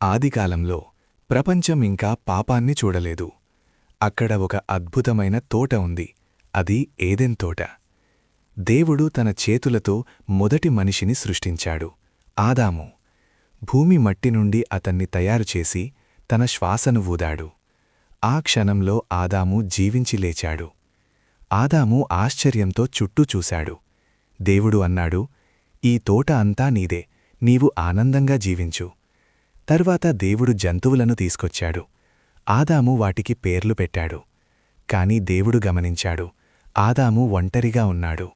ఆదికాలంలో ప్రపంచం ఇంకా పాపాన్ని చూడలేదు. అక్కడ ఒక అద్భుతమైన తోట ఉంది. అది ఏదెన్ తోట. దేవుడు తన చేతులతో మొదటి మనిషిని సృష్టించాడు, ఆదాము. భూమి మట్టి నుండి అతన్ని తయారుచేసి తన శ్వాసను ఊదాడు. ఆ క్షణంలో ఆదాము జీవించి లేచాడు. ఆదాము ఆశ్చర్యంతో చుట్టూ చూశాడు. దేవుడు అన్నాడు, ఈ తోట అంతా నీదే, నీవు ఆనందంగా జీవించు. తర్వాత దేవుడు జంతువులను తీసుకొచ్చాడు. ఆదాము వాటికి పేర్లు పెట్టాడు. కాని దేవుడు గమనించాడు, ఆదాము ఒంటరిగా ఉన్నాడు.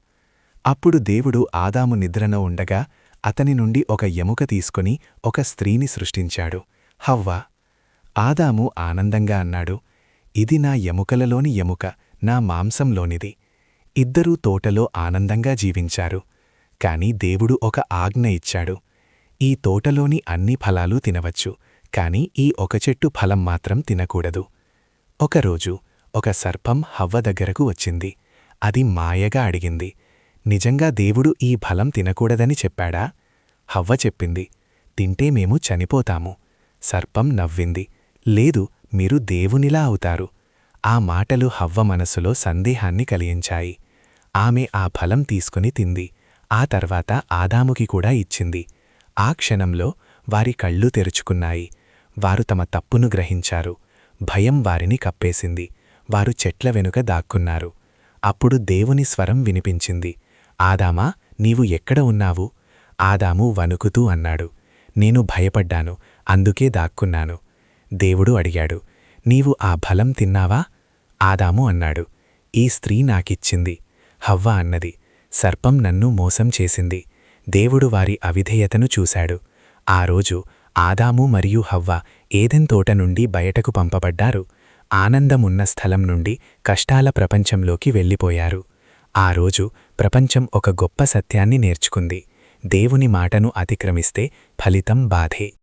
అప్పుడు దేవుడు ఆదాము నిద్రలో ఉండగా అతని నుండి ఒక ఎముక తీసుకొని ఒక స్త్రీని సృష్టించాడు, హవ్వ. ఆదాము ఆనందంగా అన్నాడు, ఇది నా ఎముకలలోని ఎముక, నా మాంసంలోనిది. ఇద్దరూ తోటలో ఆనందంగా జీవించారు. కాని దేవుడు ఒక ఆజ్ఞ ఇచ్చాడు, ఈ తోటలోని అన్ని ఫలాలూ తినవచ్చు, కాని ఈ ఒక చెట్టు ఫలం మాత్రం తినకూడదు. ఒకరోజు ఒక సర్పం హవ్వ దగ్గరకు వచ్చింది. అది మాయగా అడిగింది, నిజంగా దేవుడు ఈ ఫలం తినకూడదని చెప్పాడా? హవ్వ చెప్పింది, తింటే మేము చనిపోతాము. సర్పం నవ్వింది, లేదు, మీరు దేవునిలా అవుతారు. ఆ మాటలు హవ్వ మనసులో సందేహాన్ని కలిగించాయి. ఆమె ఆ ఫలం తీసుకుని తింది. ఆ తర్వాత ఆదాముకి కూడా ఇచ్చింది. ఆ క్షణంలో వారి కళ్ళు తెరుచుకున్నాయి. వారు తమ తప్పును గ్రహించారు. భయం వారిని కప్పేసింది. వారు చెట్ల వెనుక దాక్కున్నారు. అప్పుడు దేవుని స్వరం వినిపించింది, ఆదామా, నీవు ఎక్కడ ఉన్నావు? ఆదాము వణుకుతూ అన్నాడు, నేను భయపడ్డాను, అందుకే దాక్కున్నాను. దేవుడు అడిగాడు, నీవు ఆ ఫలం తిన్నావా? ఆదాము అన్నాడు, ఈ స్త్రీ నాకిచ్చింది. హవ్వ అన్నది, సర్పం నన్ను మోసం చేసింది. దేవుడు వారి అవిధేయతను చూశాడు. ఆ రోజు ఆదాము మరియు హవ్వ ఏదెన్ తోట నుండి బయటకు పంపబడ్డారు. ఆనందమున్న స్థలం నుండి కష్టాల ప్రపంచంలోకి వెళ్ళిపోయారు. ఆ రోజు ప్రపంచం ఒక గొప్ప సత్యాన్ని నేర్చుకుంది, దేవుని మాటను అతిక్రమిస్తే ఫలితం బాధే.